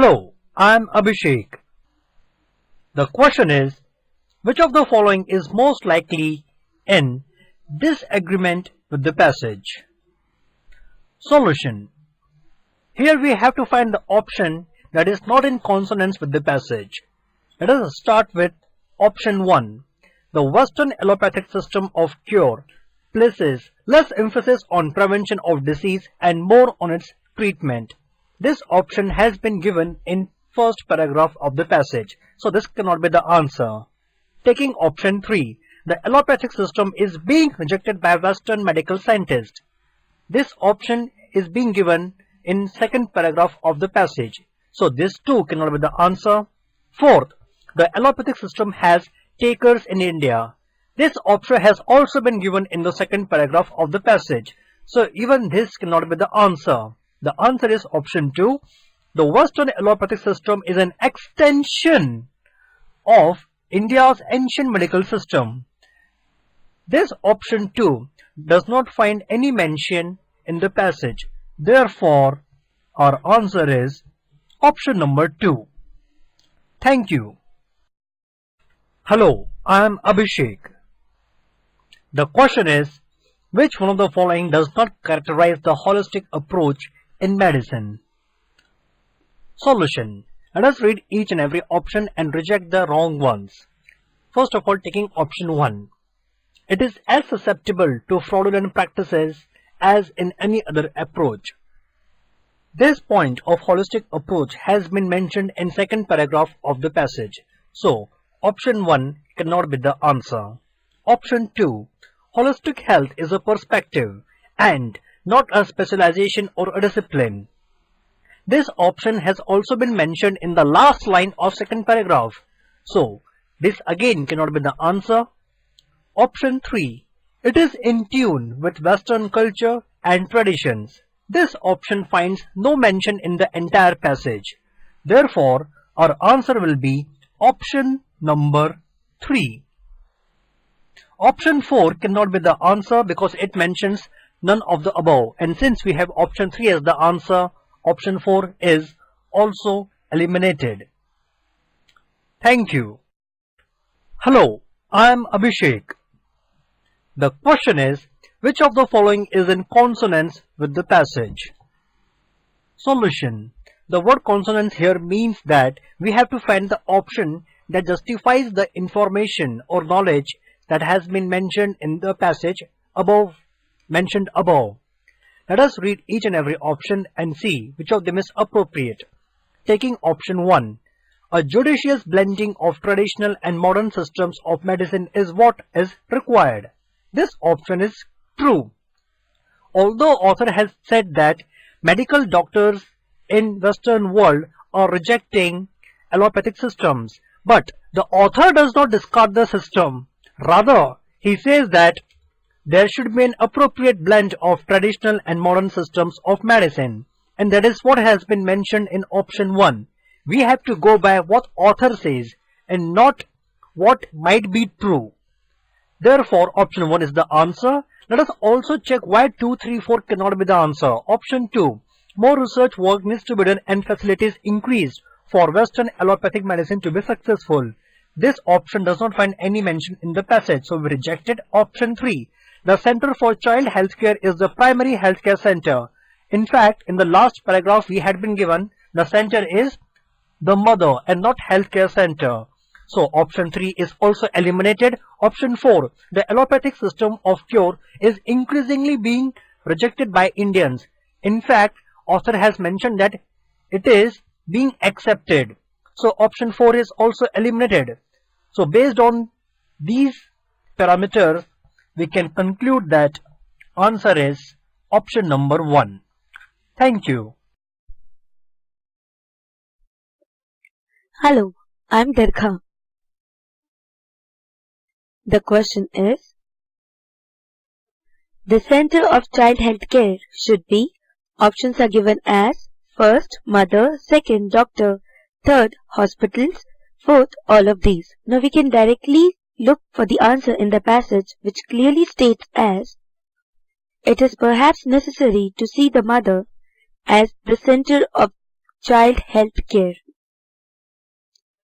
Hello, I'm Abhishek. The question is, which of the following is most likely in disagreement with the passage? Solution. Here we have to find the option that is not in consonance with the passage. Let us start with option 1. The Western allopathic system of cure places less emphasis on prevention of disease and more on its treatment. This option has been given in first paragraph of the passage, so this cannot be the answer. Taking option 3, the allopathic system is being rejected by Western medical scientists. This option is being given in second paragraph of the passage, so this too cannot be the answer. Fourth, the allopathic system has takers in India. This option has also been given in the second paragraph of the passage, so even this cannot be the answer. The answer is option 2. The Western allopathic system is an extension of India's ancient medical system. This option 2 does not find any mention in the passage. Therefore, our answer is option number 2. Thank you. Hello, I am Abhishek. The question is, which one of the following does not characterize the holistic approach in medicine? Solution. Let us read each and every option and reject the wrong ones. First of all, taking option 1. It is as susceptible to fraudulent practices as in any other approach. This point of holistic approach has been mentioned in second paragraph of the passage. So, option 1 cannot be the answer. Option 2. Holistic health is a perspective and not a specialization or a discipline. This option has also been mentioned in the last line of second paragraph. So, this again cannot be the answer. Option 3. It is in tune with Western culture and traditions. This option finds no mention in the entire passage. Therefore, our answer will be option number 3. Option 4 cannot be the answer because it mentions none of the above, and since we have option 3 as the answer, option 4 is also eliminated. Thank you. Hello, I am Abhishek. The question is, which of the following is in consonance with the passage? Solution. The word consonance here means that we have to find the option that justifies the information or knowledge that has been mentioned in the passage mentioned above. Let us read each and every option and see which of them is appropriate. Taking option 1. A judicious blending of traditional and modern systems of medicine is what is required. This option is true. Although author has said that medical doctors in Western world are rejecting allopathic systems, but the author does not discard the system. Rather, he says that there should be an appropriate blend of traditional and modern systems of medicine, and that is what has been mentioned in option 1. We have to go by what author says and not what might be true. Therefore, option 1 is the answer. Let us also check why 2, 3, 4 cannot be the answer. Option 2. More research work needs to be done and facilities increased for Western allopathic medicine to be successful. This option does not find any mention in the passage, so we rejected option 3. The Center for Child Healthcare is the primary healthcare center. In fact, in the last paragraph we had been given, the center is the mother and not healthcare center. So option 3 is also eliminated. Option 4. The allopathic system of cure is increasingly being rejected by Indians. In fact, author has mentioned that it is being accepted. So option 4 is also eliminated. So based on these parameters, we can conclude that answer is option number 1. Thank you. Hello, I'm Dirkha. The question is, the center of child health care should be, options are given as, first, mother, second, doctor, third, hospitals, fourth, all of these. Now we can directly look for the answer in the passage, which clearly states as, it is perhaps necessary to see the mother as the center of child health care?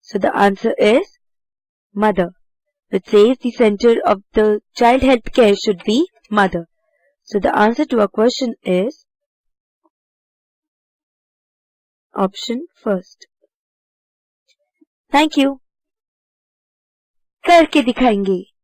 So the answer is mother, which says the center of the child health care should be mother. So the answer to our question is option first. Thank you. करके दिखाएंगे.